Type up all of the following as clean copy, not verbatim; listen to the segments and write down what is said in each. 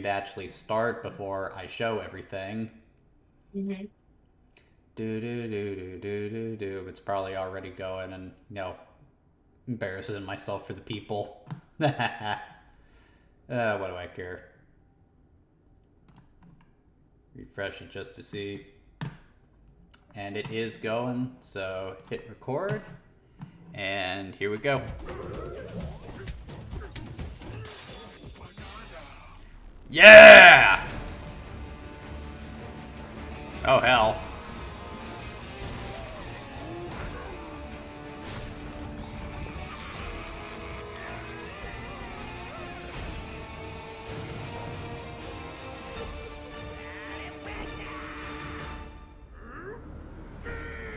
to actually start before I show everything. Mm-hmm. It's probably already going, and embarrassing myself for the people. What do I care? Refresh it just to see. And it is going, so hit record. And here we go. Yeah! Oh, hell.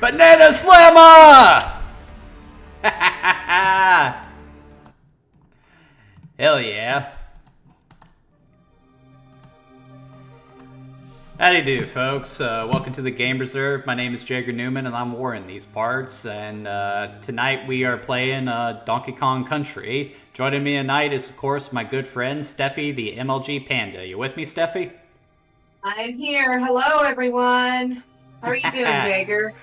Banana Slammer! Hell yeah. Howdy do, folks. Welcome to the Game Reserve. My name is Jagger Newman, and I'm Warren these parts. And tonight we are playing Donkey Kong Country. Joining me tonight is, of course, my good friend Steffi, the MLG Panda. You with me, Steffi? I'm here. Hello, everyone. How are you doing, Jagger?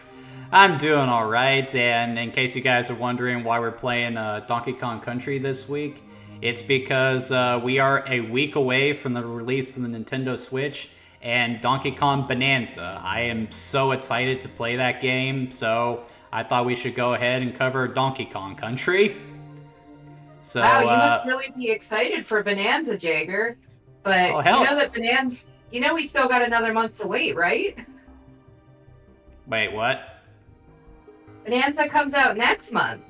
I'm doing all right. And in case you guys are wondering why we're playing Donkey Kong Country this week, it's because we are a week away from the release of the Nintendo Switch and Donkey Kong Bonanza. I am so excited to play that game, so I thought we should go ahead and cover Donkey Kong Country. So, wow, you must really be excited for Bonanza, Jagger. But oh, hell. you know that Bonanza, we still got another month to wait, right? Wait, what? Bonanza comes out next month.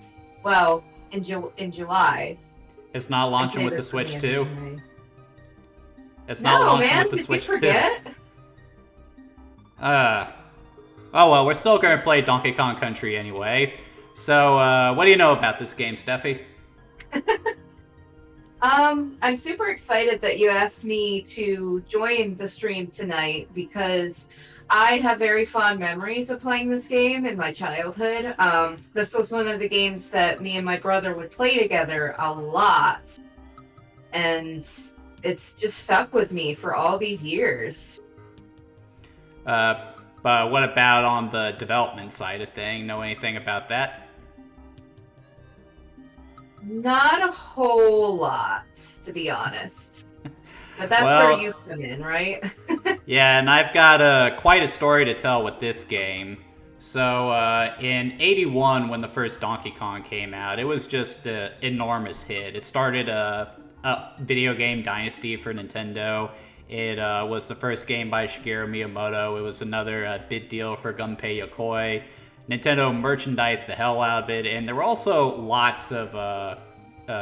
Well, in July. It's not launching with the Switch 2? It's no, not launching man, with the did Switch you forget? 2. Oh well, we're still going to play Donkey Kong Country anyway. So, what do you know about this game, Steffi? I'm super excited that you asked me to join the stream tonight because I have very fond memories of playing this game in my childhood. This was one of the games that me and my brother would play together a lot. And it's just stuck with me for all these years. But what about on the development side of things? Know anything about that? Not a whole lot, to be honest. But that's well, where you come in, right? Yeah, and I've got quite a story to tell with this game. So, in '81, when the first Donkey Kong came out, it was just an enormous hit. It started a video game dynasty for Nintendo. It was the first game by Shigeru Miyamoto. It was another big deal for Gunpei Yokoi. Nintendo merchandised the hell out of it, and there were also lots of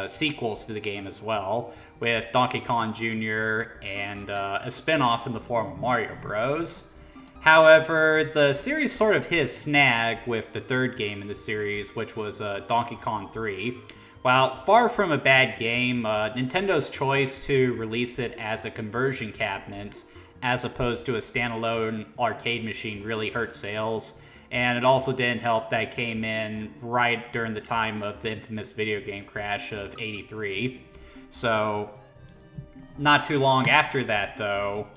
sequels to the game as well, with Donkey Kong Jr. and a spin-off in the form of Mario Bros. However, the series sort of hit a snag with the third game in the series, which was Donkey Kong 3. While far from a bad game, Nintendo's choice to release it as a conversion cabinet as opposed to a standalone arcade machine really hurt sales. And it also didn't help that it came in right during the time of the infamous video game crash of '83. So, not too long after that, though,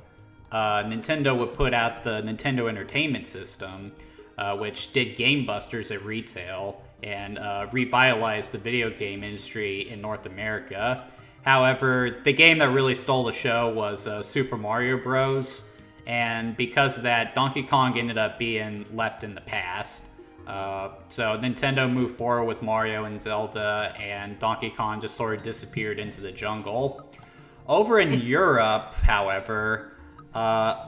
Nintendo would put out the Nintendo Entertainment System, which did gangbusters at retail and revitalized the video game industry in North America. However, the game that really stole the show was Super Mario Bros., and because of that, Donkey Kong ended up being left in the past. So Nintendo moved forward with Mario and Zelda, and Donkey Kong just sort of disappeared into the jungle. Over in Europe, however,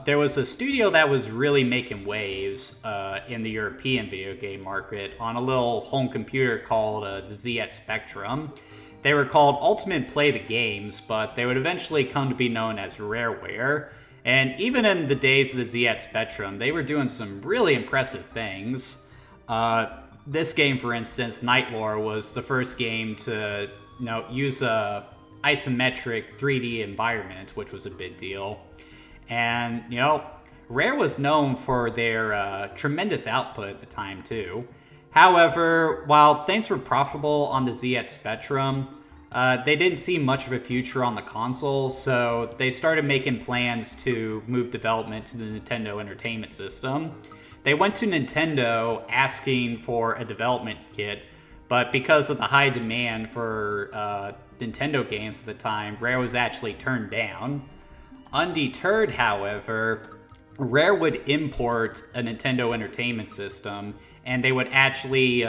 there was a studio that was really making waves in the European video game market on a little home computer called the ZX Spectrum. They were called Ultimate Play the Games, but they would eventually come to be known as Rareware. And even in the days of the ZX Spectrum, they were doing some really impressive things. This game, for instance, Nightlore, was the first game to use a isometric 3D environment, which was a big deal. And, Rare was known for their tremendous output at the time, too. However, while things were profitable on the ZX Spectrum, They didn't see much of a future on the console, so they started making plans to move development to the Nintendo Entertainment System. They went to Nintendo asking for a development kit, but because of the high demand for Nintendo games at the time, Rare was actually turned down. Undeterred, however, Rare would import a Nintendo Entertainment System, and they would actually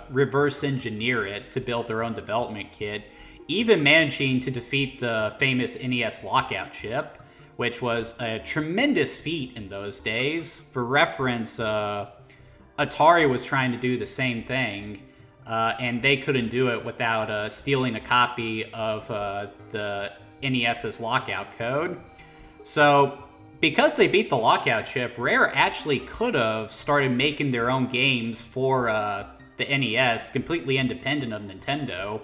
reverse engineer it to build their own development kit, even managing to defeat the famous NES lockout chip, which was a tremendous feat in those days. For reference, Atari was trying to do the same thing, and they couldn't do it without stealing a copy of the NES's lockout code. So, because they beat the lockout chip, Rare actually could have started making their own games for the NES, completely independent of Nintendo,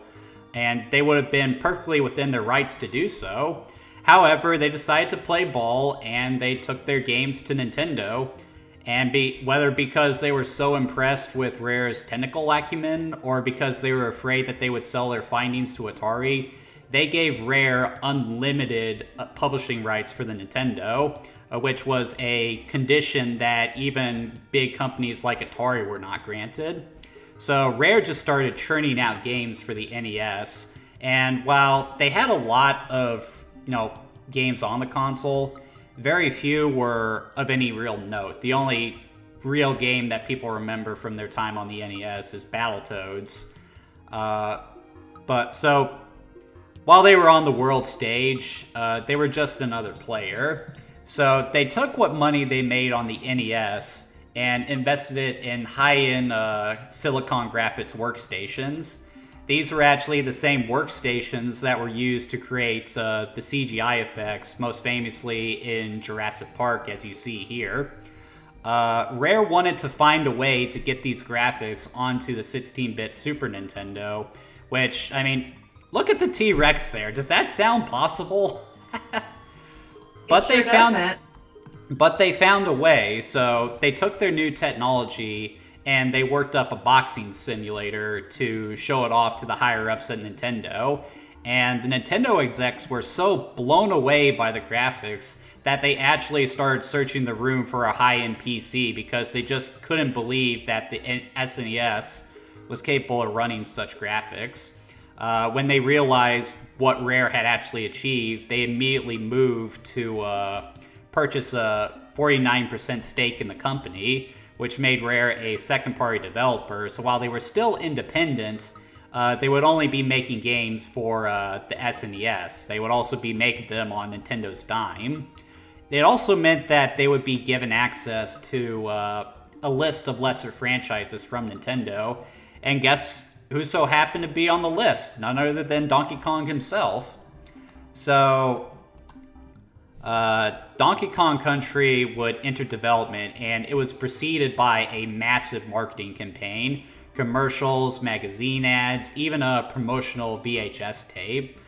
and they would have been perfectly within their rights to do so. However, they decided to play ball, and they took their games to Nintendo, and whether because they were so impressed with Rare's technical acumen, or because they were afraid that they would sell their findings to Atari, they gave Rare unlimited publishing rights for the Nintendo, which was a condition that even big companies like Atari were not granted. So Rare just started churning out games for the NES, and while they had a lot of games on the console, very few were of any real note. The only real game that people remember from their time on the NES is Battletoads. But so, while they were on the world stage, they were just another player. So they took what money they made on the NES and invested it in high-end silicon graphics workstations. These were actually the same workstations that were used to create the CGI effects, most famously in Jurassic Park, as you see here. Rare wanted to find a way to get these graphics onto the 16-bit Super Nintendo, which, I mean, look at the T-Rex there. Does that sound possible? But they found a way, so they took their new technology and they worked up a boxing simulator to show it off to the higher-ups at Nintendo. And the Nintendo execs were so blown away by the graphics that they actually started searching the room for a high-end PC because they just couldn't believe that the SNES was capable of running such graphics. When they realized what Rare had actually achieved, they immediately moved to purchase a 49% stake in the company, which made Rare a second-party developer. So while they were still independent, they would only be making games for the SNES. They would also be making them on Nintendo's dime. It also meant that they would be given access to a list of lesser franchises from Nintendo. And guess who so happened to be on the list? None other than Donkey Kong himself. So Donkey Kong Country would enter development, and it was preceded by a massive marketing campaign, commercials, magazine ads, even a promotional VHS tape.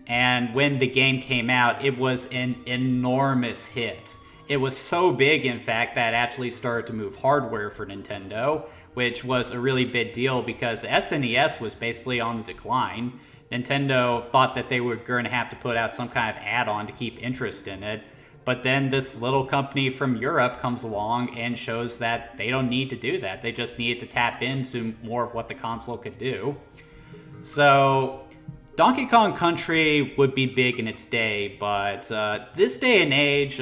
And when the game came out, it was an enormous hit. It was so big, in fact, that it actually started to move hardware for Nintendo, which was a really big deal because the SNES was basically on the decline. Nintendo thought that they were going to have to put out some kind of add-on to keep interest in it. But then this little company from Europe comes along and shows that they don't need to do that. They just needed to tap into more of what the console could do. So Donkey Kong Country would be big in its day, but this day and age,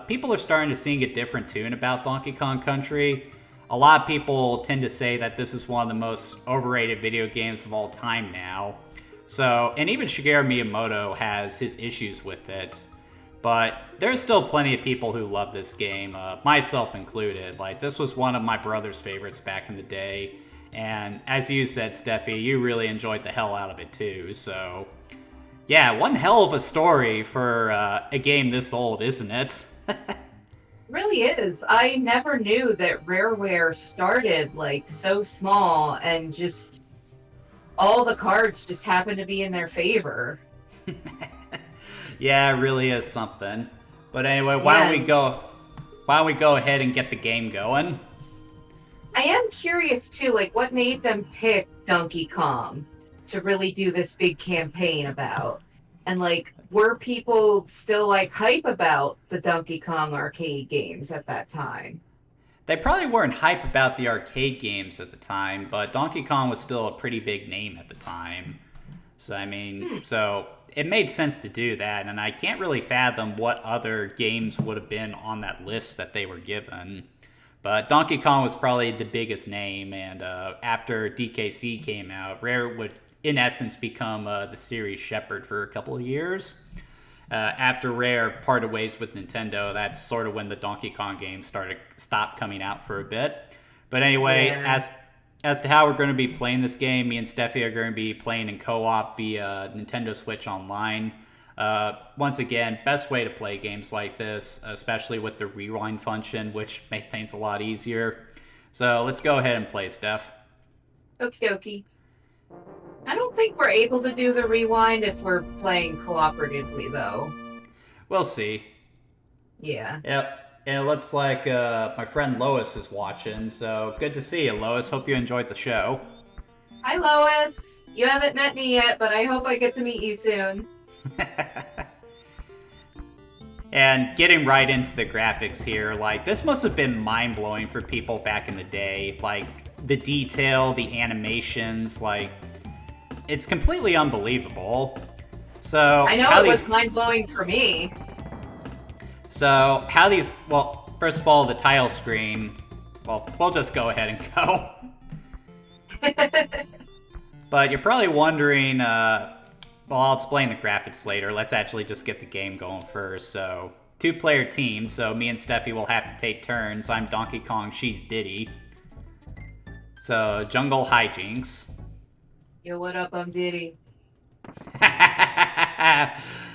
people are starting to sing a different tune about Donkey Kong Country. A lot of people tend to say that this is one of the most overrated video games of all time now. So, and even Shigeru Miyamoto has his issues with it. But there's still plenty of people who love this game, myself included. Like, this was one of my brother's favorites back in the day. And as you said, Steffi, you really enjoyed the hell out of it too. So, yeah, one hell of a story for a game this old, isn't it? Really is. I never knew that Rareware started like so small and just all the cards just happened to be in their favor. Yeah, it really is something. But anyway, why don't we go ahead and get the game going? I am curious too, like what made them pick Donkey Kong? to really do this big campaign about. And like, were people still like hype about the Donkey Kong arcade games at that time? They probably weren't hype about the arcade games at the time, but Donkey Kong was still a pretty big name at the time. So, I mean, so it made sense to do that, and I can't really fathom what other games would have been on that list that they were given. But Donkey Kong was probably the biggest name, and after DKC came out, Rare would, in essence, become the series shepherd for a couple of years. After Rare parted ways with Nintendo, that's sort of when the Donkey Kong games stopped coming out for a bit. But anyway, Yeah. as to how we're going to be playing this game, me and Steffi are going to be playing in co-op via Nintendo Switch Online. Once again, best way to play games like this, especially with the rewind function, which makes things a lot easier. So let's go ahead and play, Steph. Okie dokie. I don't think we're able to do the rewind if we're playing cooperatively, though. We'll see. Yeah. Yep. And it looks like my friend Lois is watching, so good to see you, Lois. Hope you enjoyed the show. Hi, Lois. You haven't met me yet, but I hope I get to meet you soon. And getting right into the graphics here, like, this must have been mind-blowing for people back in the day. Like, the detail, the animations, like, it's completely unbelievable. So I know it was mind-blowing for me. So how these, well, first of all, the tile screen, well, we'll just go ahead and go. But you're probably wondering, well, I'll explain the graphics later. Let's actually just get the game going first. So, 2-player team, so me and Steffi will have to take turns. I'm Donkey Kong, she's Diddy. So, jungle hijinks. Yo, what up? I'm Diddy.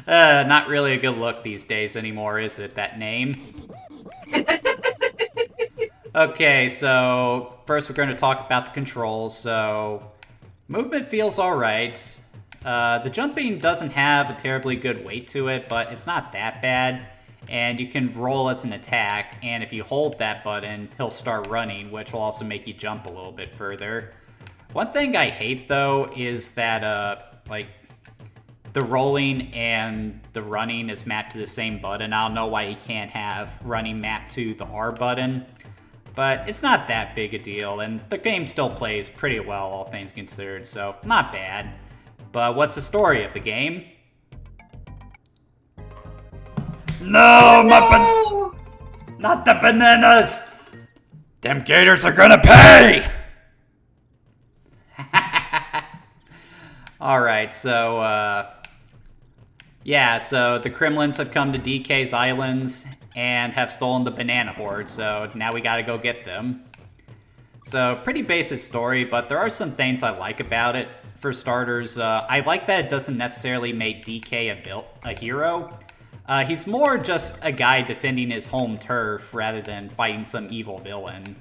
Not really a good look these days anymore, is it, that name? Okay, so first we're going to talk about the controls. So, movement feels alright. The jumping doesn't have a terribly good weight to it, but it's not that bad. And you can roll as an attack, and if you hold that button, he'll start running, which will also make you jump a little bit further. One thing I hate, though, is that, like, the rolling and the running is mapped to the same button. I don't know why you can't have running mapped to the R button, but it's not that big a deal, and the game still plays pretty well, all things considered, so not bad. But what's the story of the game? No, No! not the bananas! Them gators are gonna pay! Alright, so, yeah, so the Kremlins have come to DK's Islands and have stolen the banana horde, so now we gotta go get them. So, pretty basic story, but there are some things I like about it. For starters, I like that it doesn't necessarily make DK a hero. He's more just a guy defending his home turf rather than fighting some evil villain.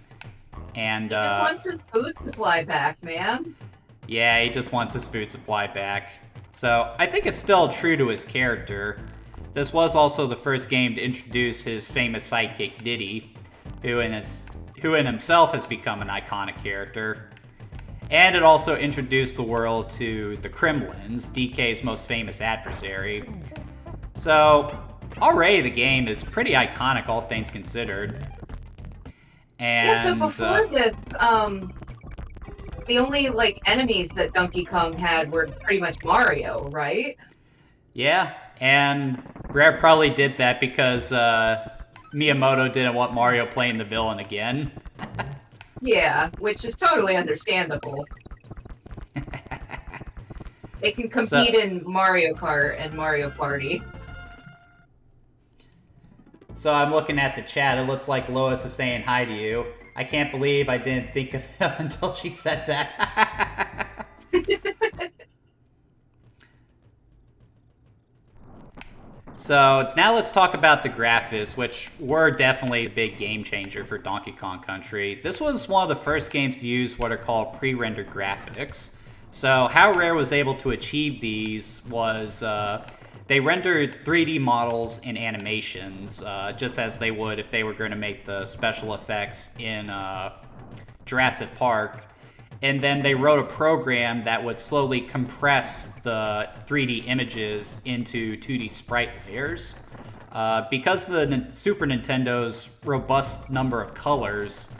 And, He just wants his food supply back, man. yeah, he just wants his food supply back. So, I think it's still true to his character. This was also the first game to introduce his famous sidekick Diddy, who in himself has become an iconic character. And it also introduced the world to the Kremlins, DK's most famous adversary. So, already the game is pretty iconic, all things considered. And, Yeah, so before this, the only, like, enemies that Donkey Kong had were pretty much Mario, right? yeah, and Rare probably did that because Miyamoto didn't want Mario playing the villain again. Yeah, which is totally understandable. They can compete in Mario Kart and Mario Party. So I'm looking at the chat. It looks like Lois is saying hi to you. I can't believe I didn't think of him until she said that. So now let's talk about the graphics, which were definitely a big game changer for Donkey Kong Country. This was one of the first games to use what are called pre-rendered graphics. So how Rare was able to achieve these was they rendered 3D models and animations, just as they would if they were going to make the special effects in Jurassic Park. and then they wrote a program that would slowly compress the 3D images into 2D sprite layers. Because of the Super Nintendo's robust number of colors,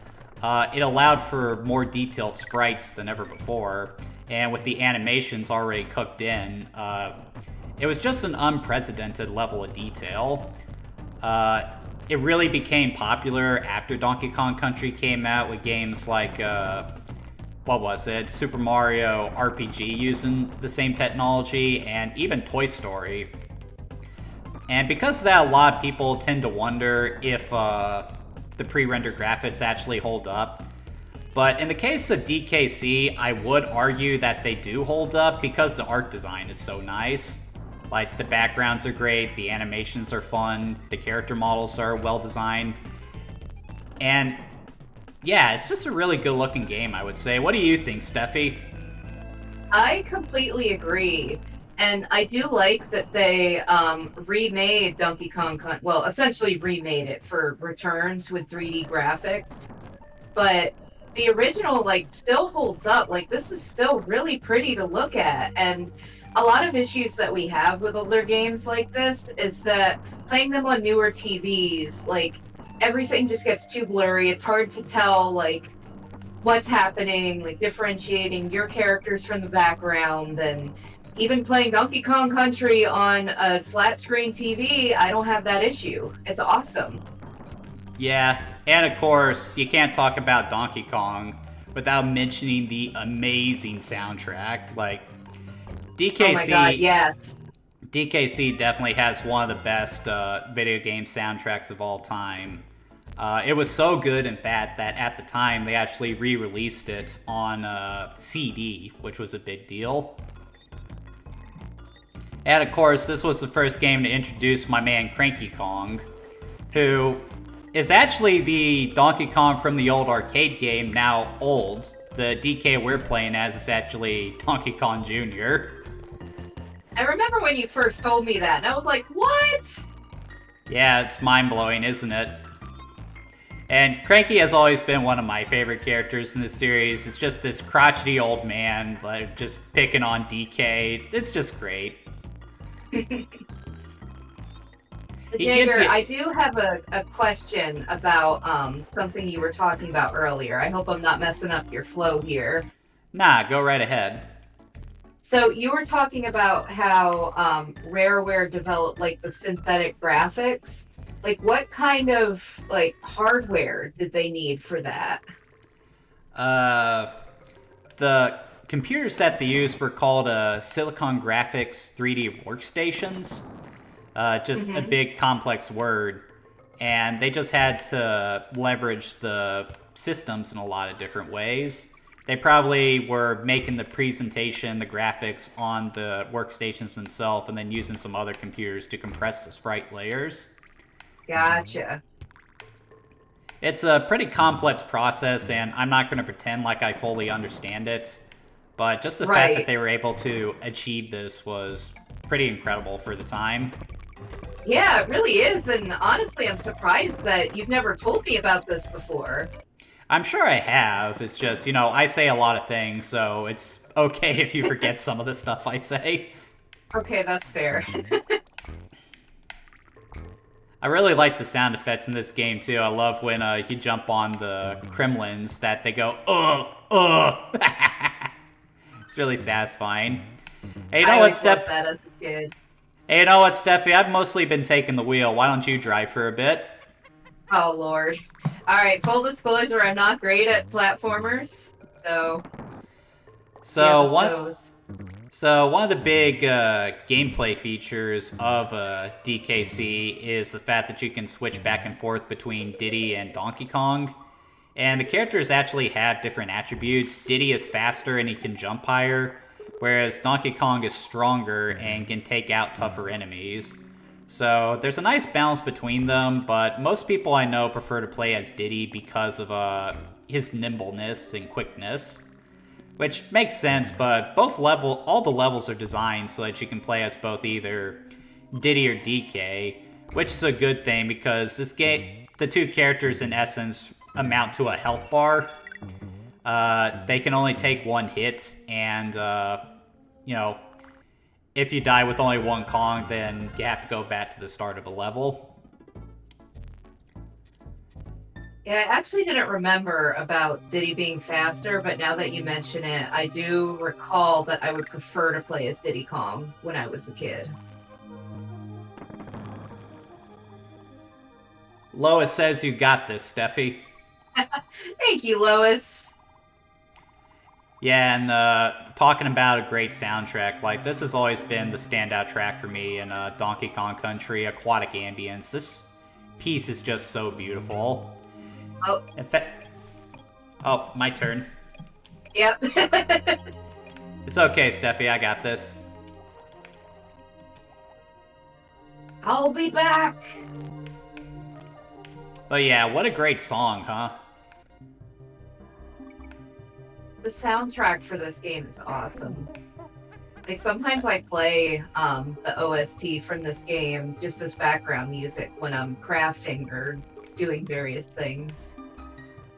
it allowed for more detailed sprites than ever before, and with the animations already cooked in, it was just an unprecedented level of detail. It really became popular after Donkey Kong Country came out with games like, what was it? Super Mario RPG using the same technology, and even Toy Story. And because of that, a lot of people tend to wonder if the pre-rendered graphics actually hold up. But in the case of DKC, I would argue that they do hold up because the art design is so nice. Like, the backgrounds are great, the animations are fun, the character models are well designed. And yeah, it's just a really good looking game, I would say. What do you think, Steffi? I completely agree. And I do like that they remade Donkey Kong, well, essentially remade it for returns with 3D graphics. But the original, like, still holds up. Like, this is still really pretty to look at. And a lot of issues that we have with older games like this is that playing them on newer TVs, like, everything just gets too blurry. It's hard to tell, like, what's happening, like, differentiating your characters from the background. And even playing Donkey Kong Country on a flat screen TV, I don't have that issue. It's awesome. Yeah, and of course, you can't talk about Donkey Kong without mentioning the amazing soundtrack. Like, DKC, oh my god, yes. DKC definitely has one of the best video game soundtracks of all time. It was so good, in fact, that at the time they actually re-released it on CD, which was a big deal. And of course, this was the first game to introduce my man Cranky Kong, who is actually the Donkey Kong from the old arcade game, now old. The DK we're playing as is actually Donkey Kong Jr. I remember when you first told me that, and I was like, what? Yeah, it's mind-blowing, isn't it? And Cranky has always been one of my favorite characters in the series. It's just this crotchety old man, like, just picking on DK. It's just great. Jagger, I do have a question about something you were talking about earlier. I hope I'm not messing up your flow here. Nah, go right ahead. So you were talking about how Rareware developed, like, the synthetic graphics. Like, what kind of, like, hardware did they need for that? The computers that they used were called Silicon Graphics 3D workstations. Just a big complex word. And they just had to leverage the systems in a lot of different ways. They probably were making the presentation, the graphics on the workstations themselves, and then using some other computers to compress the sprite layers. Gotcha. It's a pretty complex process, and I'm not going to pretend like I fully understand it. But just the fact that they were able to achieve this was pretty incredible for the time. Yeah, it really is. And honestly, I'm surprised that you've never told me about this before. I'm sure I have. It's just, you know, I say a lot of things, so it's okay if you forget some of the stuff I say. Okay, that's fair. I really like the sound effects in this game, too. I love when you jump on the Kremlins that they go, ugh. It's really satisfying. Hey, you know what, Steph? That as a kid. Hey, you know what, Steffi? I've mostly been taking the wheel. Why don't you drive for a bit? Oh, Lord. All right, full disclosure, I'm not great at platformers, so one of the big gameplay features of DKC is the fact that you can switch back and forth between Diddy and Donkey Kong. And the characters actually have different attributes. Diddy is faster and he can jump higher, whereas Donkey Kong is stronger and can take out tougher enemies. So there's a nice balance between them, but most people I know prefer to play as Diddy because of his nimbleness and quickness. Which makes sense, but all the levels are designed so that you can play as both either Diddy or DK, which is a good thing because this game, the two characters in essence amount to a health bar. They can only take one hit, and, you know, if you die with only one Kong, then you have to go back to the start of a level. Yeah, I actually didn't remember about Diddy being faster, but now that you mention it, I do recall that I would prefer to play as Diddy Kong when I was a kid. Lois says you got this, Steffi. Thank you, Lois. Yeah, and talking about a great soundtrack, like, this has always been the standout track for me in Donkey Kong Country, Aquatic Ambience. This piece is just so beautiful. Oh. In fact, oh, my turn. Yep. It's okay, Steffi, I got this. I'll be back. But yeah, what a great song, huh? The soundtrack for this game is awesome. Like, sometimes I play the OST from this game just as background music when I'm crafting or doing various things.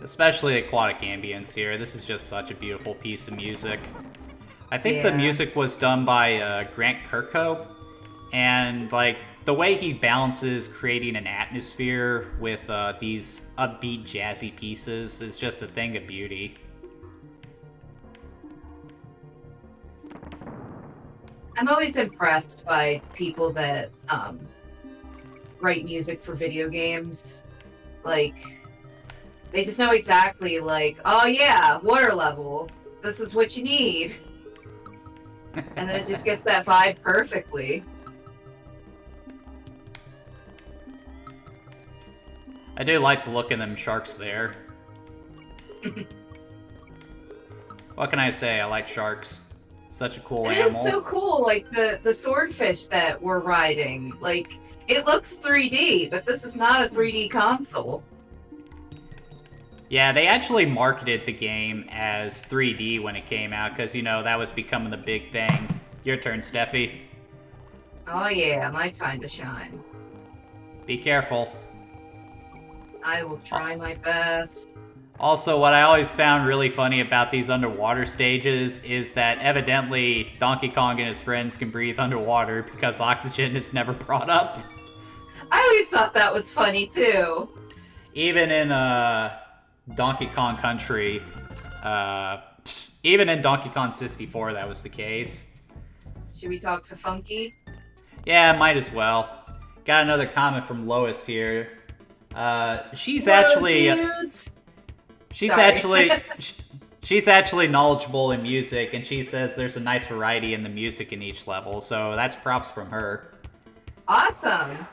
Especially Aquatic Ambience here. This is just such a beautiful piece of music. I think the music was done by Grant Kirkhope, and like the way he balances creating an atmosphere with these upbeat jazzy pieces is just a thing of beauty. I'm always impressed by people that write music for video games. Like, they just know exactly, like, oh yeah, water level, this is what you need. And then it just gets that vibe perfectly. I do like the look of them sharks there. What can I say? I like sharks. Such a cool animal. It is so cool, like the swordfish that we're riding. Like, it looks 3D, but this is not a 3D console. Yeah, they actually marketed the game as 3D when it came out, because, you know, that was becoming the big thing. Your turn, Steffi. Oh yeah, my time to shine. Be careful. I will try my best. Also, what I always found really funny about these underwater stages is that evidently Donkey Kong and his friends can breathe underwater because oxygen is never brought up. I always thought that was funny too. Even in Donkey Kong Country, even in Donkey Kong 64, that was the case. Should we talk to Funky? Yeah, might as well. Got another comment from Lois here. She's Whoa, actually... dudes. She's Sorry. actually... She's actually knowledgeable in music, and she says there's a nice variety in the music in each level, so that's props from her. Awesome.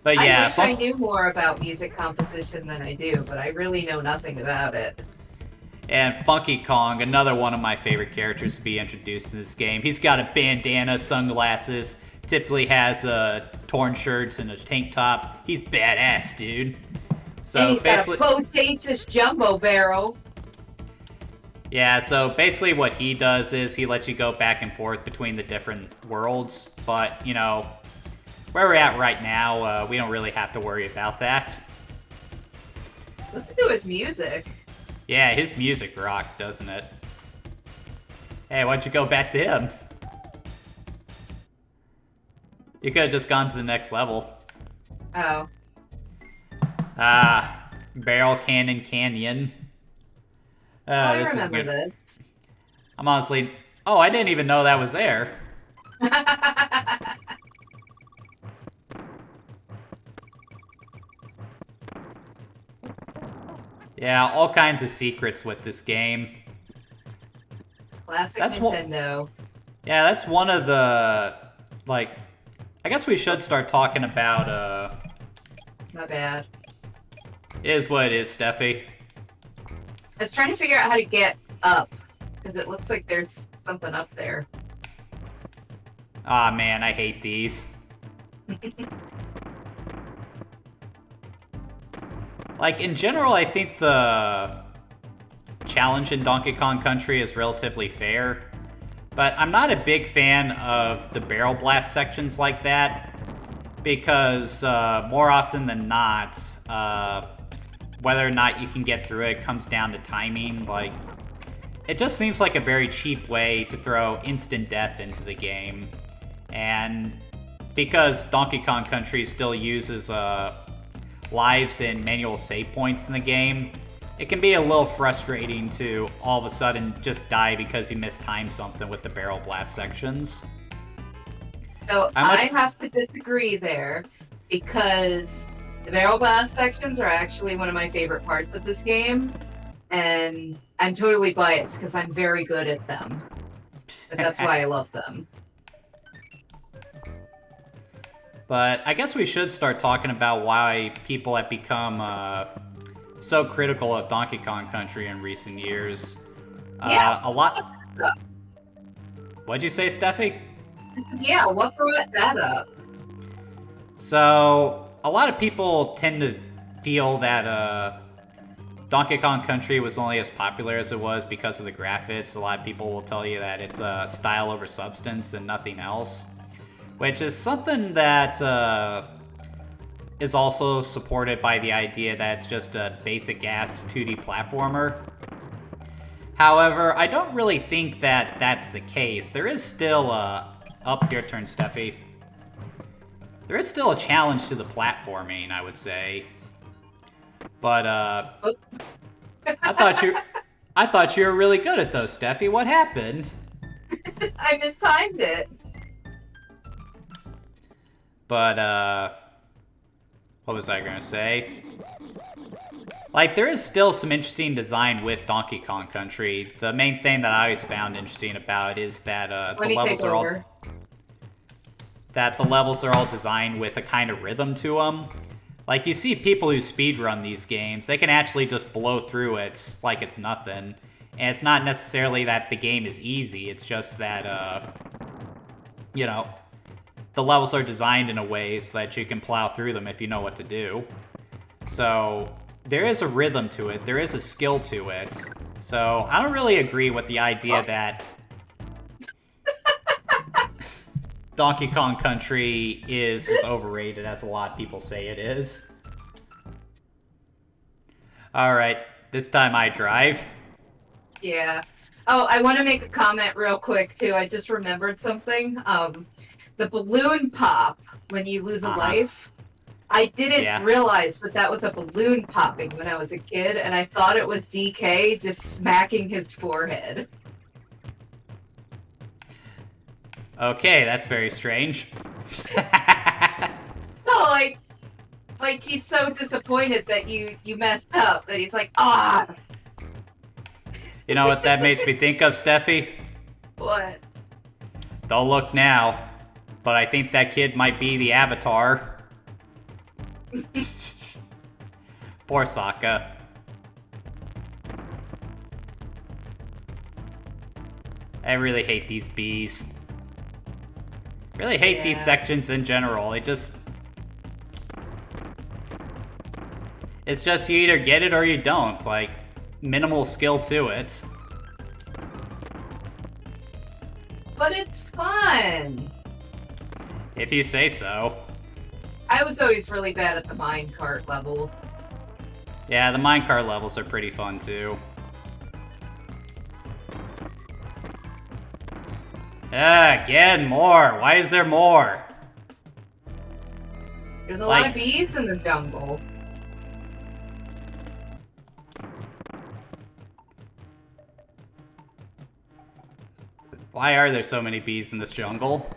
But yeah, I wish I knew more about music composition than I do, but I really know nothing about it. And Funky Kong, another one of my favorite characters to be introduced in this game. He's got a bandana, sunglasses, typically has torn shirts and a tank top. He's badass, dude. So and he's basically, got a bodacious jumbo barrel. yeah, so basically what he does is he lets you go back and forth between the different worlds, but, you know, where we're at right now, we don't really have to worry about that. Listen to his music. Yeah, his music rocks, doesn't it? Hey, why'd you go back to him? You could have just gone to the next level. Oh. Barrel Cannon Canyon. I This is remember good. this. I'm honestly... Oh, I didn't even know that was there. Yeah, all kinds of secrets with this game. Classic That's Nintendo. Yeah, that's one of the... Like... I guess we should start talking about, My bad. It is what it is, Steffi. I was trying to figure out how to get up, because it looks like there's something up there. Ah, man, I hate these. Like, in general, I think the challenge in Donkey Kong Country is relatively fair, but I'm not a big fan of the barrel blast sections like that, because more often than not, whether or not you can get through it comes down to timing. Like, it just seems like a very cheap way to throw instant death into the game. And because Donkey Kong Country still uses lives and manual save points in the game, it can be a little frustrating to all of a sudden just die because you mistimed something with the barrel blast sections. So I have to disagree there, because the barrel blast sections are actually one of my favorite parts of this game, and I'm totally biased because I'm very good at them. But that's why I love them. But I guess we should start talking about why people have become so critical of Donkey Kong Country in recent years. Yeah. A lot. What'd you say, Steffi? Yeah, what brought that up? So, a lot of people tend to feel that Donkey Kong Country was only as popular as it was because of the graphics. A lot of people will tell you that it's style over substance and nothing else, which is something that is also supported by the idea that it's just a basic-ass 2D platformer. However, I don't really think that that's the case. There is still up your turn, Steffi. There is still a challenge to the platforming, I would say. But I thought you were really good at those, Steffi. What happened? I mistimed it. But what was I gonna say? Like, there is still some interesting design with Donkey Kong Country. The main thing that I always found interesting about it is that the levels are all designed with a kind of rhythm to them. Like, you see people who speedrun these games, they can actually just blow through it like it's nothing. And it's not necessarily that the game is easy, it's just that, you know, the levels are designed in a way so that you can plow through them if you know what to do. So, there is a rhythm to it, there is a skill to it. So, I don't really agree with the idea that Donkey Kong Country is as overrated as a lot of people say it is. Alright, this time I drive. Yeah. Oh, I want to make a comment real quick, too. I just remembered something. The balloon pop when you lose a life. I didn't realize that was a balloon popping when I was a kid, and I thought it was DK just smacking his forehead. Okay, that's very strange. No, like he's so disappointed that you messed up that he's like, ah. You know what that makes me think of, Steffi? What? Don't look now, but I think that kid might be the Avatar. Poor Sokka. I really hate these bees. Really hate these sections in general. It's just you either get it or you don't. It's like minimal skill to it. But it's fun. If you say so. I was always really bad at the minecart levels. Yeah, the minecart levels are pretty fun too. Again, more. Why is there more? There's a lot of bees in the jungle. Why are there so many bees in this jungle?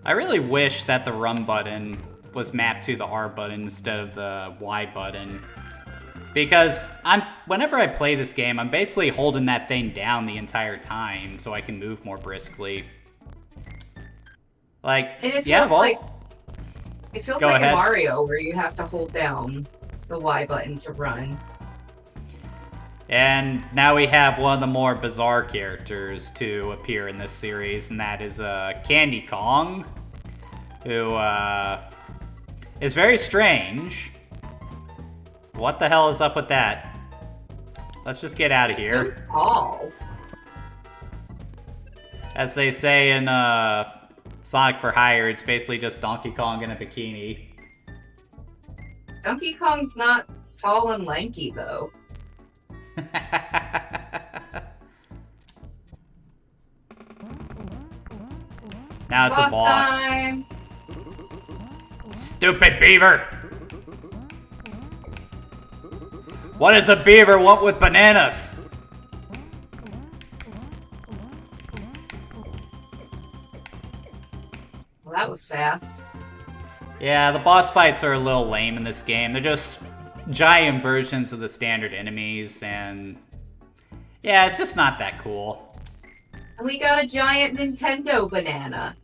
I really wish that the run button was mapped to the R button instead of the Y button. Because whenever I play this game, I'm basically holding that thing down the entire time so I can move more briskly. Like, it feels like a Mario where you have to hold down the Y button to run. And now we have one of the more bizarre characters to appear in this series, and that is Candy Kong, who is very strange. What the hell is up with that? Let's just get out of here. Tall. As they say in Sonic for Hire. It's basically just Donkey Kong in a bikini. Donkey Kong's not tall and lanky, though. Now it's a boss. Time. Stupid beaver! What does a beaver want with bananas? Well, that was fast. Yeah, the boss fights are a little lame in this game. They're just giant versions of the standard enemies, and yeah, it's just not that cool. And we got a giant Nintendo banana.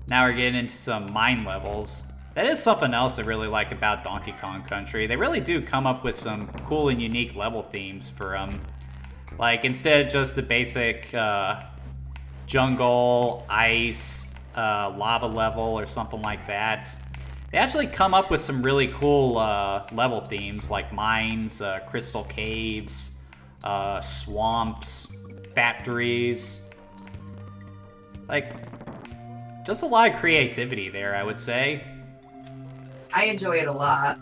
Now we're getting into some mine levels. That is something else I really like about Donkey Kong Country. They really do come up with some cool and unique level themes for them. Like, instead of just the basic jungle, ice, lava level or something like that, they actually come up with some really cool level themes like mines, crystal caves, swamps, factories. Like, just a lot of creativity there, I would say. I enjoy it a lot.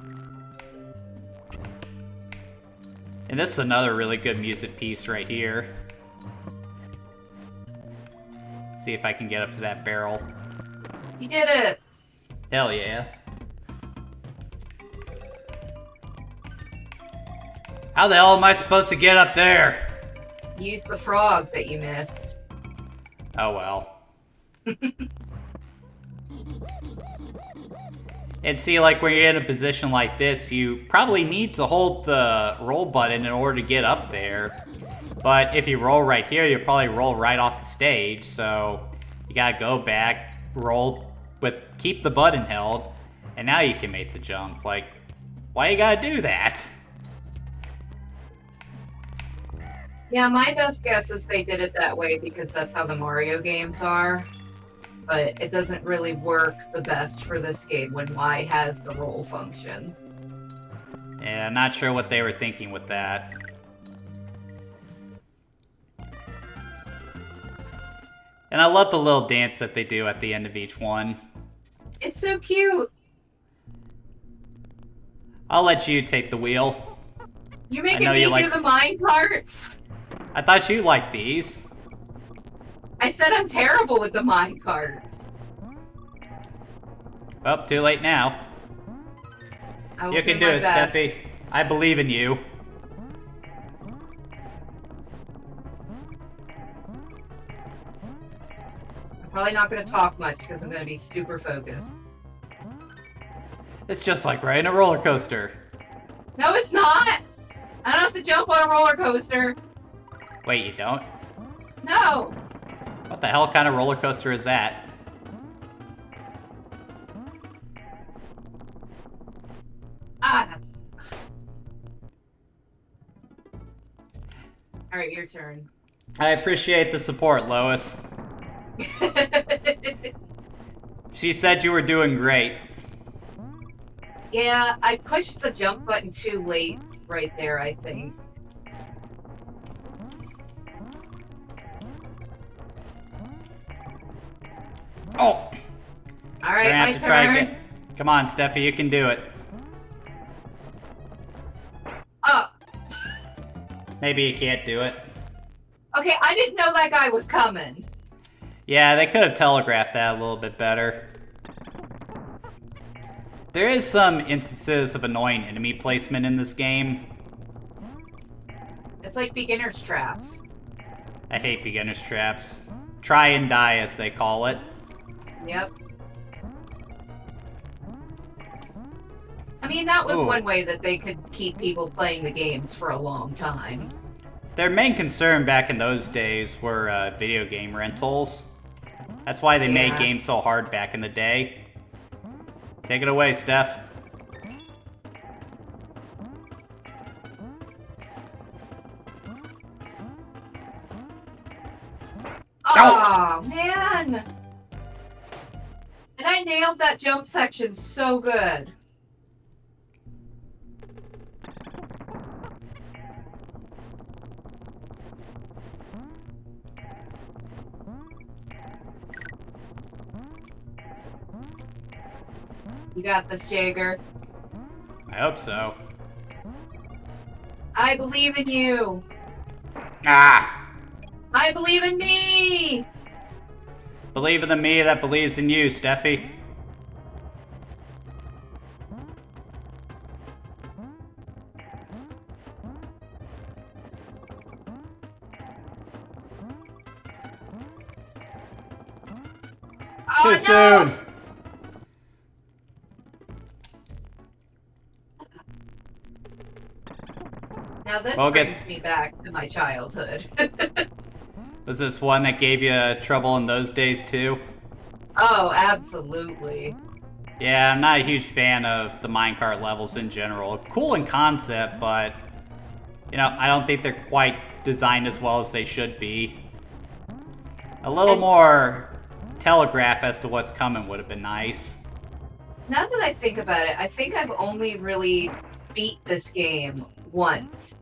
And this is another really good music piece right here. See if I can get up to that barrel. You did it! Hell yeah. How the hell am I supposed to get up there? Use the frog that you missed. Oh well. And see, like, when you're in a position like this, you probably need to hold the roll button in order to get up there. But if you roll right here, you'll probably roll right off the stage, so you gotta go back, roll, but keep the button held, and now you can make the jump. Like, why you gotta do that? Yeah, my best guess is they did it that way because that's how the Mario games are. But it doesn't really work the best for this game when Y has the roll function. Yeah, I'm not sure what they were thinking with that. And I love the little dance that they do at the end of each one. It's so cute! I'll let you take the wheel. You're making me do the mine parts? I thought you liked these. I said I'm terrible with the mine parts. Oh, too late now. You can do it, Steffi. I believe in you. I'm probably not going to talk much because I'm going to be super focused. It's just like riding a roller coaster. No, it's not! I don't have to jump on a roller coaster. Wait, you don't? No! What the hell kind of roller coaster is that? Ah! Alright, your turn. I appreciate the support, Lois. She said you were doing great. Yeah, I pushed the jump button too late right there, I think. Oh! Alright, my turn. Come on, Steffi, you can do it. Oh! Maybe you can't do it. Okay, I didn't know that guy was coming. Yeah, they could have telegraphed that a little bit better. There is some instances of annoying enemy placement in this game. It's like beginner's traps. I hate beginner's traps. Try and die, as they call it. Yep. I mean, that was one way that they could keep people playing the games for a long time. Their main concern back in those days were video game rentals. That's why they made games so hard back in the day. Take it away, Steph. Oh, man! And I nailed that jump section so good. You got this, Jaeger. I hope so. I believe in you. Ah! I believe in me. Believe in the me that believes in you, Steffi. Oh, Too no! soon! Now this We'll brings get- me back to my childhood. Was this one that gave you trouble in those days too? Oh, absolutely. Yeah, I'm not a huge fan of the minecart levels in general. Cool in concept, but you know, I don't think they're quite designed as well as they should be. A little more telegraph as to what's coming would have been nice. Now that I think about it, I think I've only really beat this game once.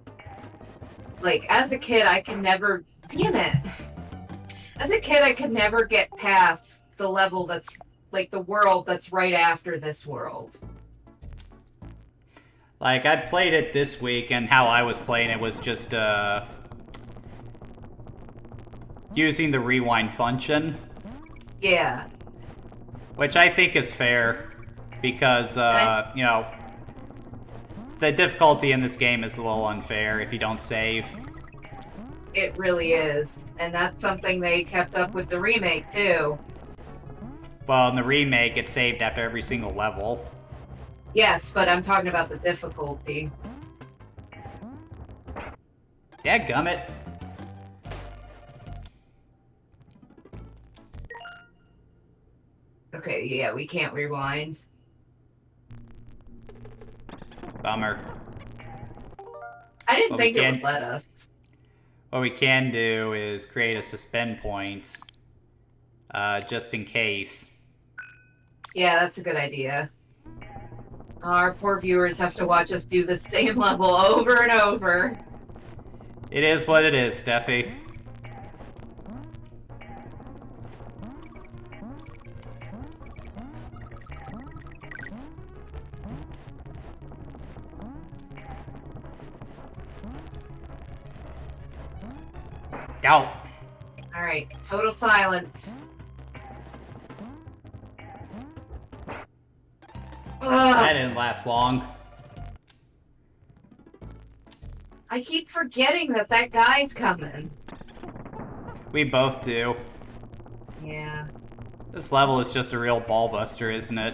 Like, as a kid, I could never... Damn it! As a kid, I could never get past the level that's... Like, the world that's right after this world. Like, I played it this week, and how I was playing it was just, using the rewind function. Yeah. Which I think is fair, because, you know, the difficulty in this game is a little unfair if you don't save. It really is. And that's something they kept up with the remake, too. Well, in the remake, it saved after every single level. Yes, but I'm talking about the difficulty. Dadgummit. Okay, yeah, we can't rewind. Bummer. I didn't Well, think we it can- would let us. What we can do is create a suspend point, just in case. Yeah, that's a good idea. Our poor viewers have to watch us do the same level over and over. It is what it is, Steffi. Go! Alright, total silence. That Ugh, didn't last long. I keep forgetting that that guy's coming. We both do. Yeah. This level is just a real ball buster, isn't it?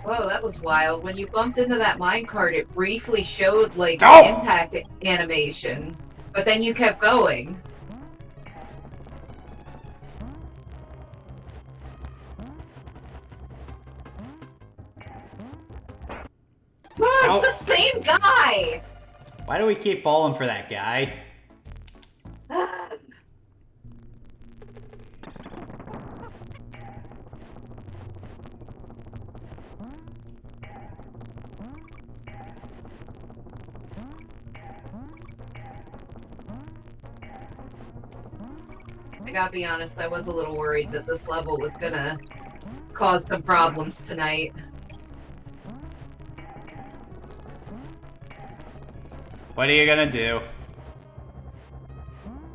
Whoa, that was wild. When you bumped into that minecart, it briefly showed, like, Oh! the impact animation. But then you kept going. Oh, it's the same guy! Why do we keep falling for that guy? I gotta be honest, I was a little worried that this level was gonna cause some problems tonight. What are you gonna do?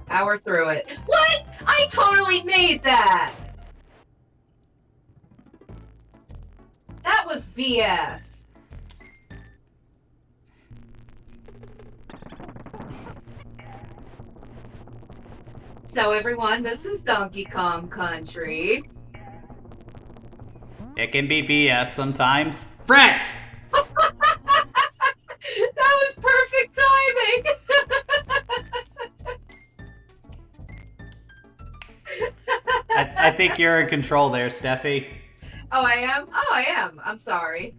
Power through it. What? I totally made that! That was BS. So everyone, this is Donkey Kong Country. It can be BS sometimes. Frick! That was perfect timing! I think you're in control there, Steffi. Oh, I am? Oh, I am. I'm sorry.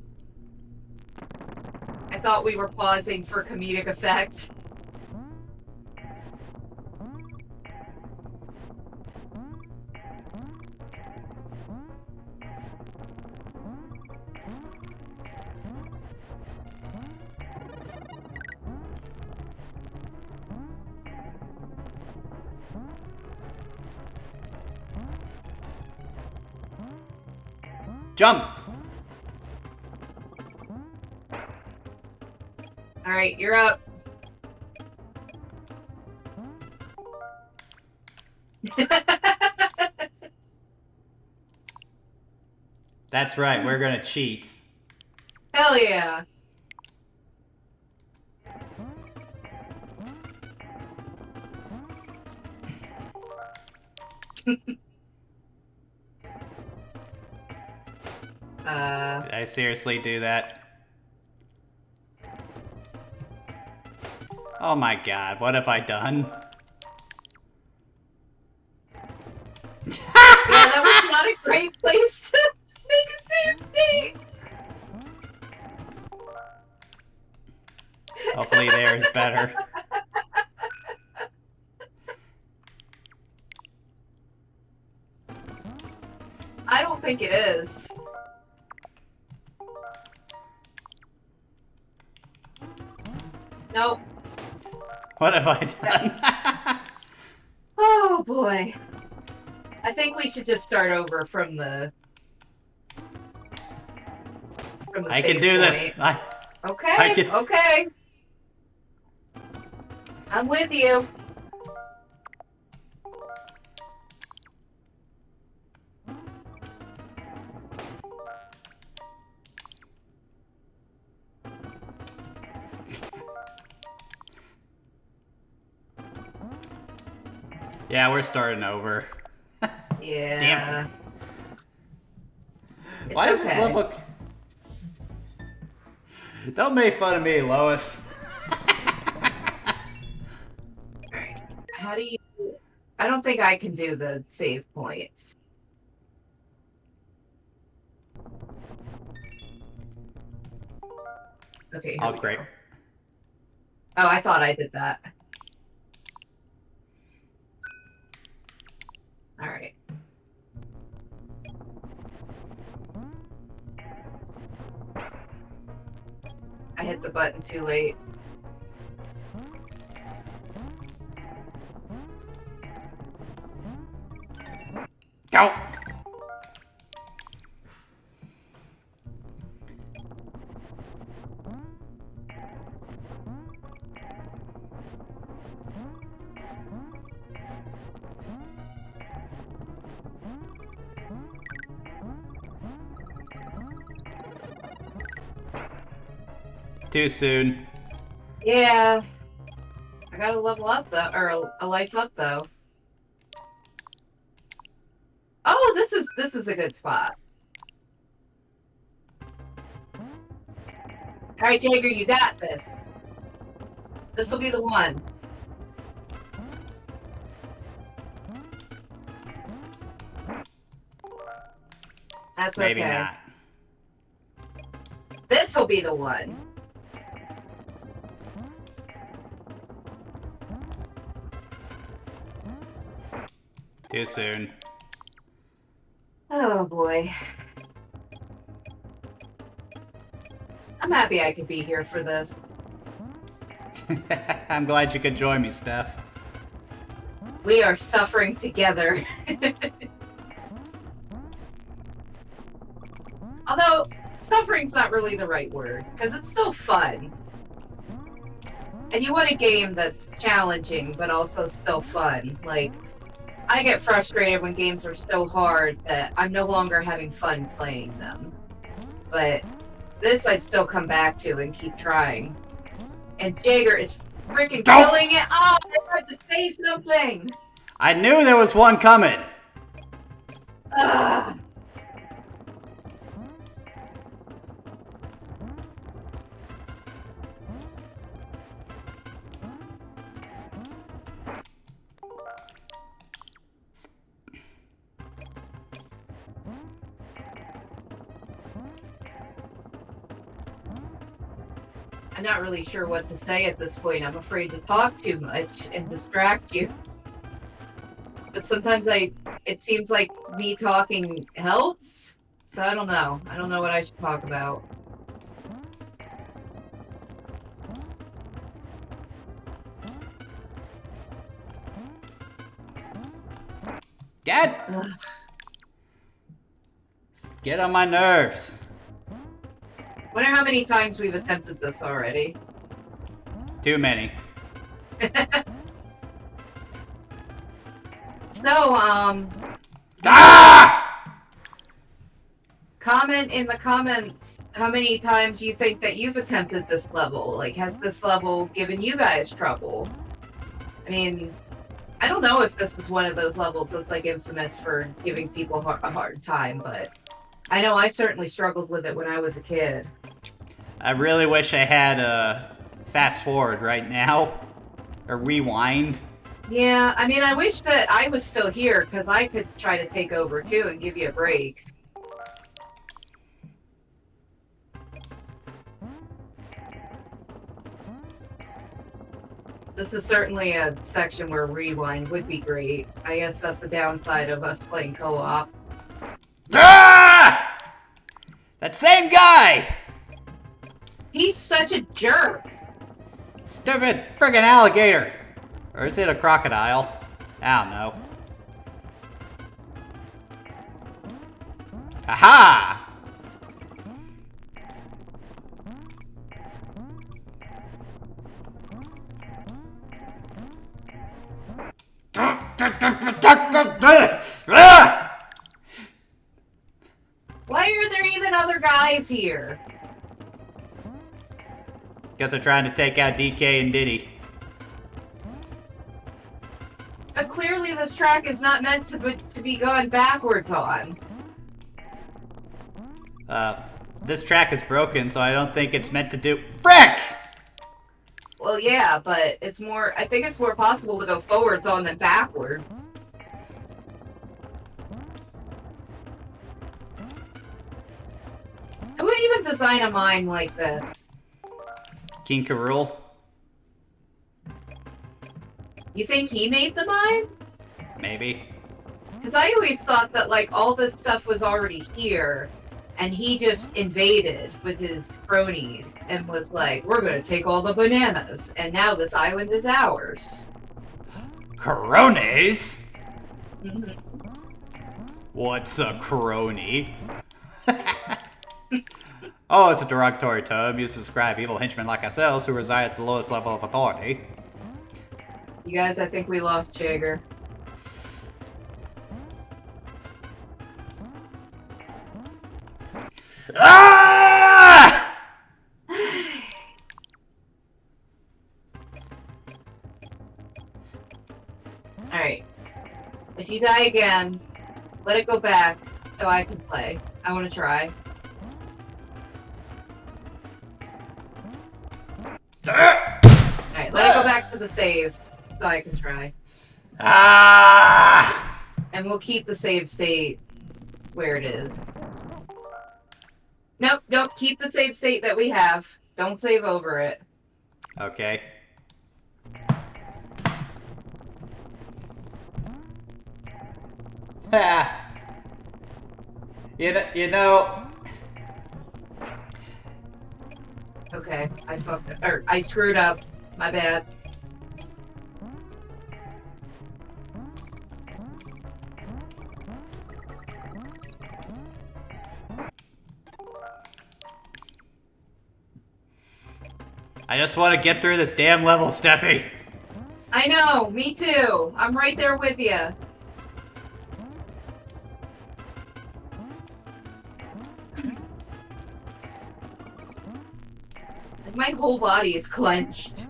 I thought we were pausing for comedic effect. Jump! Alright, you're up. That's right, we're gonna cheat. Hell yeah. Did I seriously do that? Oh my god, what have I done? Yeah, that was not a great place to make a save state. Hopefully there is better. I don't think it is. Nope. What have I done? Oh boy. I think we should just start over from the I save can do point. this. Okay, okay. I'm with you. Yeah, we're starting over. Yeah. Damn it. It's Why does this okay. level... Don't make fun of me, Lois. How do you... I don't think I can do the save points. Okay. Oh, great. Oh, I thought I did that. Alright. I hit the button too late. Go! Too soon. Yeah. I gotta level up though, or a life up though. Oh, this is a good spot. All right, Jagger, you got this. This will be the one. That's Maybe okay. not. This will be the one. Too soon. Oh boy. I'm happy I could be here for this. I'm glad you could join me, Steph. We are suffering together. Although, suffering's not really the right word, because it's still fun. And you want a game that's challenging, but also still fun. Like, I get frustrated when games are so hard that I'm no longer having fun playing them. But this I'd still come back to and keep trying. And Jagger is freaking killing it. Oh, I had to say something. I knew there was one coming. Ugh. I'm not really sure what to say at this point. I'm afraid to talk too much and distract you. But sometimes it seems like me talking helps. So I don't know. I don't know what I should talk about. Get! Ugh. Get on my nerves. Wonder how many times we've attempted this already. Too many. So, comment in the comments how many times you think that you've attempted this level. Like, has this level given you guys trouble? I mean, I don't know if this is one of those levels that's like infamous for giving people a hard time, but I know I certainly struggled with it when I was a kid. I really wish I had a fast forward right now. Or rewind. Yeah, I mean, I wish that I was still here, because I could try to take over too and give you a break. This is certainly a section where rewind would be great. I guess that's the downside of us playing co-op. Ah! That same guy! He's such a jerk! Stupid friggin' alligator! Or is it a crocodile? I don't know. Aha! Why are there even other guys here? Guess they're trying to take out DK and Diddy. But clearly this track is not meant to be going backwards on. This track is broken, so I don't think it's meant to do— Frick! Well, yeah, but it's more— I think it's more possible to go forwards on than backwards. Who would even design a mine like this? King K. Rool. You think he made the mine? Maybe. Because I always thought that, like, all this stuff was already here, and he just invaded with his cronies and was like, we're gonna take all the bananas, and now this island is ours. Cronies? Mm-hmm. What's a crony? Oh, it's a derogatory term used to describe evil henchmen like ourselves who reside at the lowest level of authority. You guys, I think we lost Jagger. Ah! Alright. If you die again, let it go back so I can play. I want to try. Alright, let it go back to the save so I can try. Ah! And we'll keep the save state where it is. Nope, nope, keep the save state that we have. Don't save over it. Okay. Ah. You know. Okay, I screwed up. My bad. I just want to get through this damn level, Steffi. I know, me too. I'm right there with you. Like, my whole body is clenched.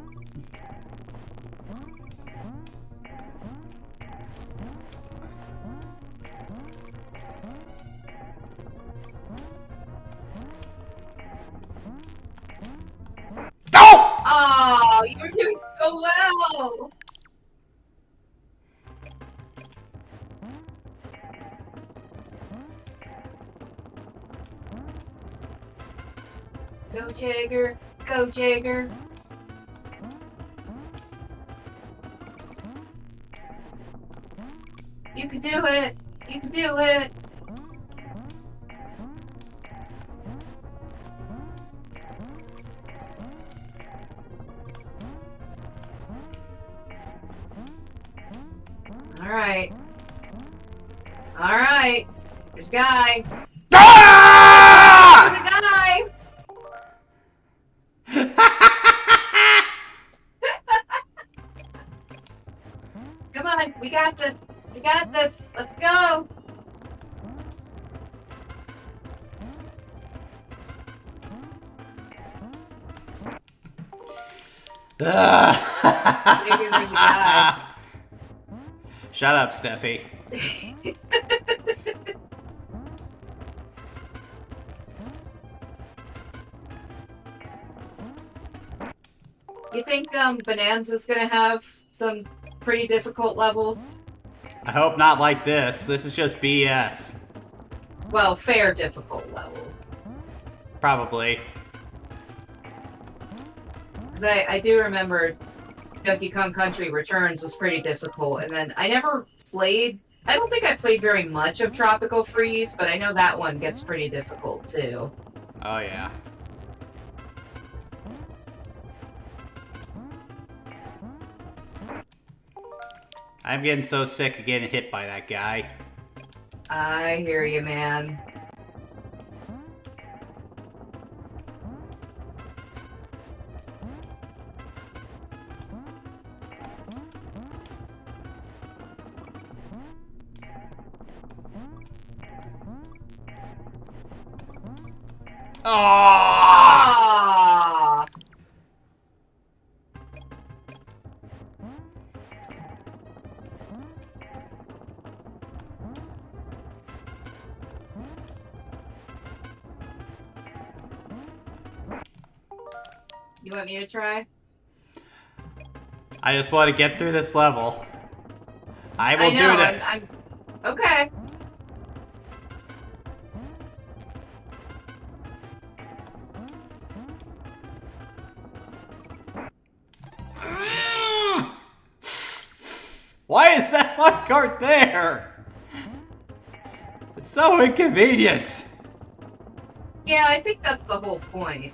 Oh, you're doing so well! Go Jagger! Go Jagger! You can do it! You can do it! Alright. Alright. There's a guy. Ah! on. We got this. We got this. Let's go. Maybe there's a guy. Shut up, Steffi. You think Bonanza's gonna have some pretty difficult levels? I hope not like this. This is just BS. Well, fair difficult levels. Probably. Because I do remember Donkey Kong Country Returns was pretty difficult, and then I never played... I don't think I played very much of Tropical Freeze, but I know that one gets pretty difficult, too. Oh, yeah. I'm getting so sick of getting hit by that guy. I hear you, man. Oh! You want me to try? I just want to get through this level. I will do this. Okay. Why is that one cart there? It's so inconvenient. Yeah, I think that's the whole point.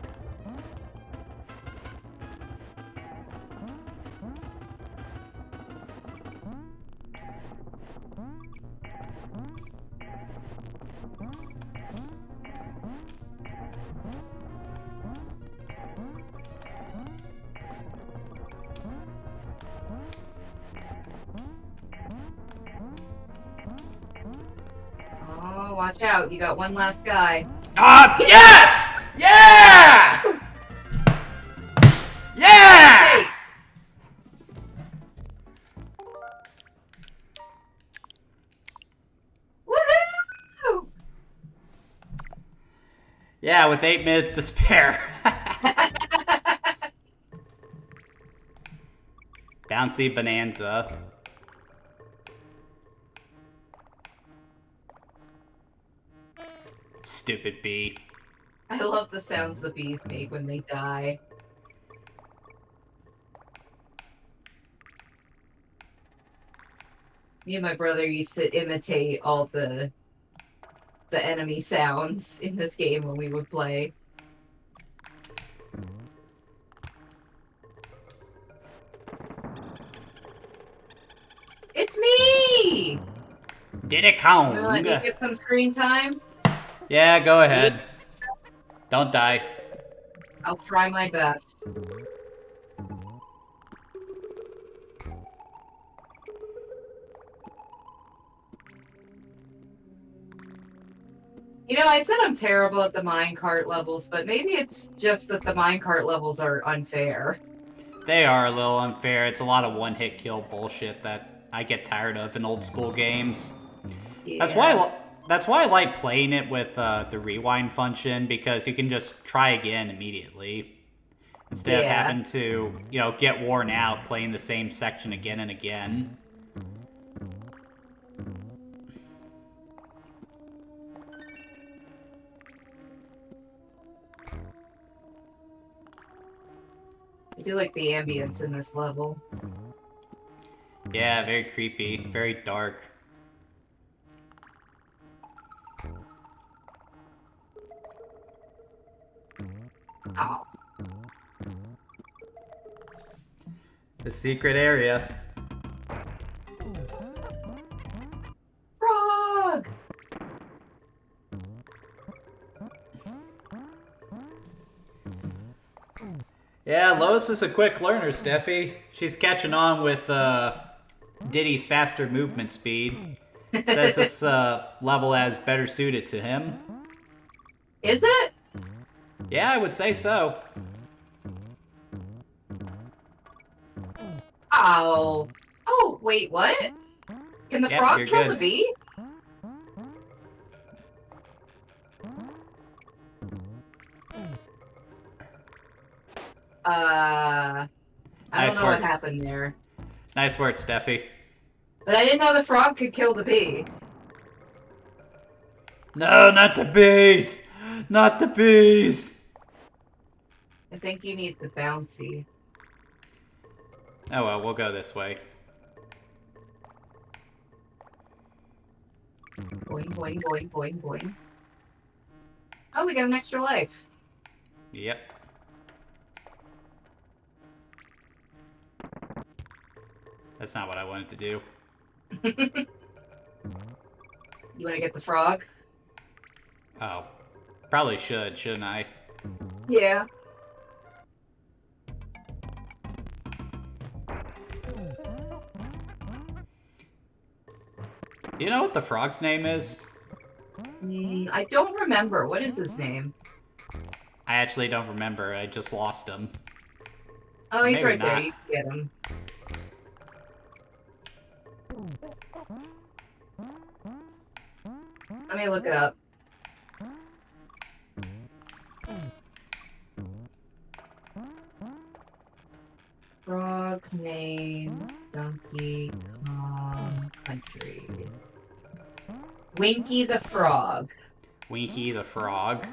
Oh, watch out. You got one last guy. Yes! Yeah! Yeah! Hey! Woohoo! Yeah, with 8 minutes to spare. Bouncy Bonanza. Stupid bee. I love the sounds the bees make when they die. Me and my brother used to imitate all the enemy sounds in this game when we would play. It's me! Did it count? Wanna let me get some screen time? Yeah, go ahead. Don't die. I'll try my best. You know, I said I'm terrible at the minecart levels, but maybe it's just that the minecart levels are unfair. They are a little unfair. It's a lot of one-hit kill bullshit that I get tired of in old school games. Yeah. That's why I like playing it with the rewind function, because you can just try again immediately instead of having to, you know, get worn out playing the same section again and again. I do like the ambience in this level. Yeah, very creepy, very dark. Oh. The secret area. Frog! Yeah, Lois is a quick learner, Steffi. She's catching on with Diddy's faster movement speed. Says this level is better suited to him. Is it? Yeah, I would say so. Oh. Oh, wait, what? Can the frog kill the bee? I don't know what happened there. Nice work, Steffi. But I didn't know the frog could kill the bee. No, not the bees! Not the bees! I think you need the bouncy. Oh well, we'll go this way. Boing, boing, boing, boing, boing. Oh, we got an extra life. Yep. That's not what I wanted to do. You want to get the frog? Oh. Probably shouldn't I? Yeah. Do you know what the frog's name is? I don't remember. What is his name? I actually don't remember. I just lost him. Oh, he's right there. You can get him. Let me look it up. Frog name Donkey Kong Country. Winky the Frog. Winky the Frog?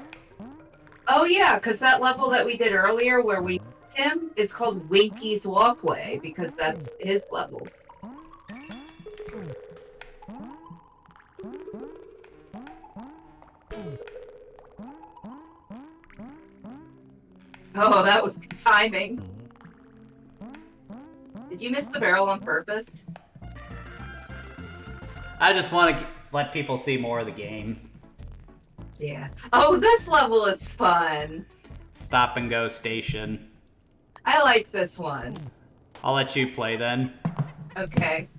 Oh yeah, because that level that we did earlier where we met him is called Winky's Walkway, because that's his level. Oh, that was good timing. Did you miss the barrel on purpose? I just want to let people see more of the game. Yeah. Oh, this level is fun. Stop and go station. I like this one. I'll let you play then. Okay.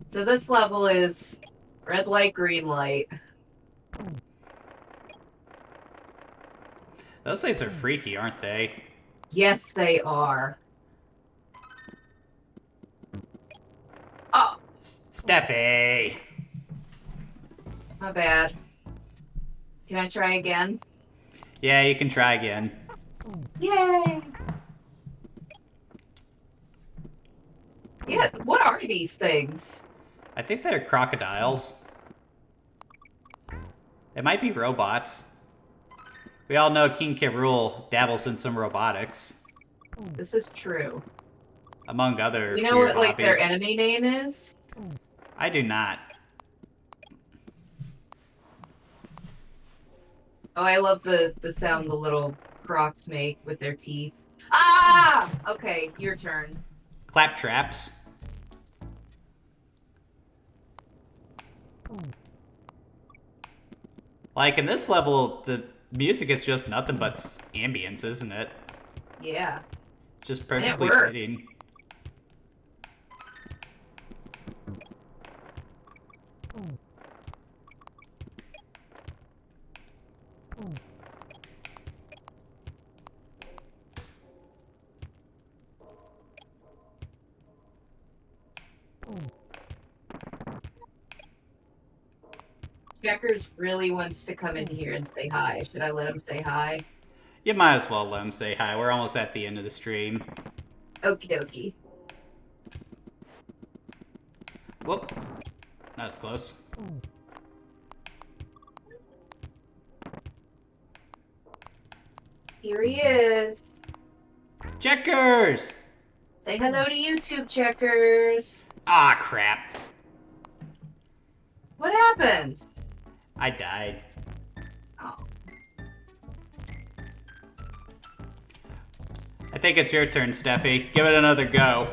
So this level is red light, green light. Those lights are freaky, aren't they? Yes, they are. Oh! Steffi! My bad. Can I try again? Yeah, you can try again. Yay! Yeah, what are these things? I think they're crocodiles. It might be robots. We all know King K. Rool dabbles in some robotics. This is true. Among other You know what, like, hobbies. their enemy name is? I do not. Oh, I love the sound the little crocs make with their teeth. Ah! Okay, your turn. Claptraps. Like, in this level, the music is just nothing but ambience, isn't it? Yeah. Just perfectly works. fitting. Checkers really wants to come in here and say hi. Should I let him say hi? You might as well let him say hi. We're almost at the end of the stream. Okie dokie. Whoop. That was close. Here he is. Checkers! Say hello to YouTube, Checkers. Ah, crap. What happened? I died. Oh. I think it's your turn, Steffi. Give it another go.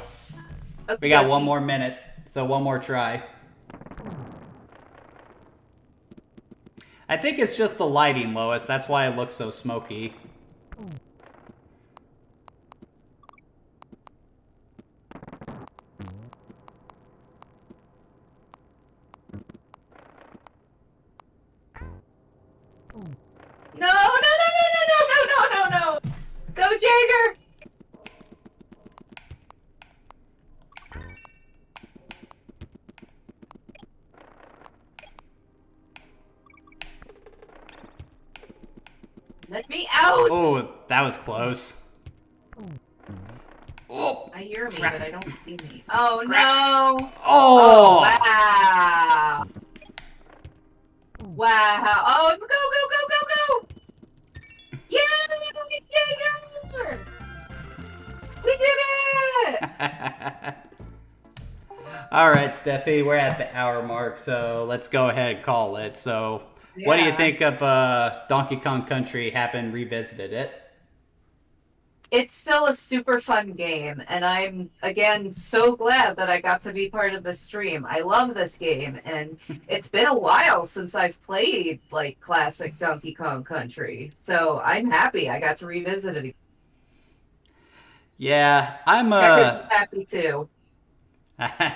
Okay, We got one more minute, so one more try. I think it's just the lighting, Lois. That's why it looks so smoky. Ouch! Oh, that was close. Oh, I hear me, crap. but I don't see me. Oh, Crap. no! Oh! Wow! Wow! Oh, go, go, go, go, go! Yay! We did it! All right, Steffi, we're at the hour mark, so let's go ahead and call it. So, what do you Yeah. think of Donkey Kong Country having revisited it? It's still a super fun game, and I'm, again, so glad that I got to be part of the stream. I love this game, and it's been a while since I've played, like, classic Donkey Kong Country. So I'm happy I got to revisit it. Yeah, I'm Becca's happy, too.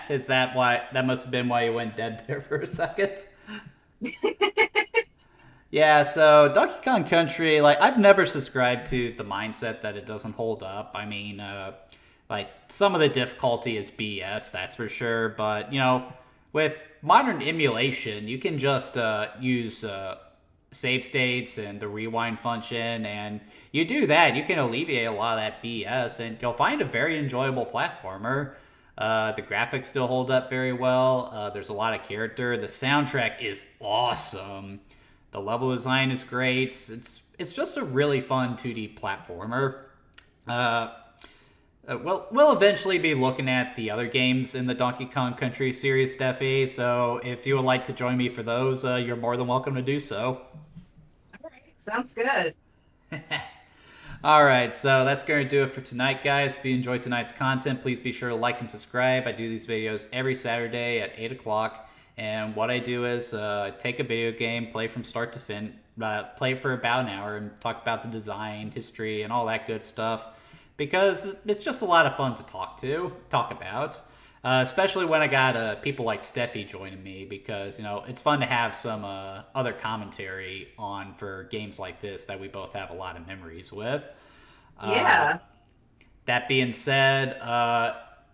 Is that why? That must have been why you went dead there for a second. Yeah, so Donkey Kong Country, like I've never subscribed to the mindset that it doesn't hold up. I mean, like some of the difficulty is BS, that's for sure. But with modern emulation, you can just use save states and the rewind function, and you do that, you can alleviate a lot of that BS, and you'll find a very enjoyable platformer. The graphics still hold up very well. There's a lot of character. The soundtrack is awesome. The level design is great. It's just a really fun 2D platformer. We'll eventually be looking at the other games in the Donkey Kong Country series, Steffi. So if you would like to join me for those, you're more than welcome to do so. All right, sounds good. All right, so that's going to do it for tonight, guys. If you enjoyed tonight's content, please be sure to like and subscribe. I do these videos every Saturday at 8 o'clock. And what I do is take a video game, play from start to finish, play for about an hour, and talk about the design, history, and all that good stuff. Because it's just a lot of fun to talk about. Especially when I got people like Steffi joining me, because it's fun to have some other commentary on for games like this that we both have a lot of memories with. Yeah. That being said,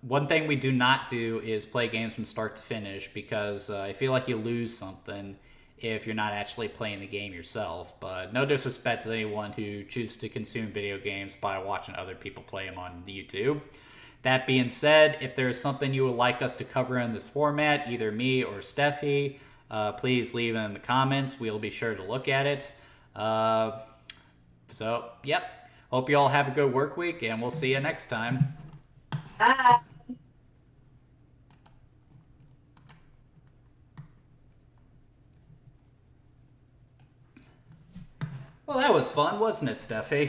one thing we do not do is play games from start to finish, because I feel like you lose something if you're not actually playing the game yourself. But no disrespect to anyone who chooses to consume video games by watching other people play them on YouTube. That being said, if there's something you would like us to cover in this format, either me or Steffi, please leave it in the comments. We'll be sure to look at it. So, yep. Hope you all have a good work week, and we'll see you next time. Bye. Well, that was fun, wasn't it, Steffi?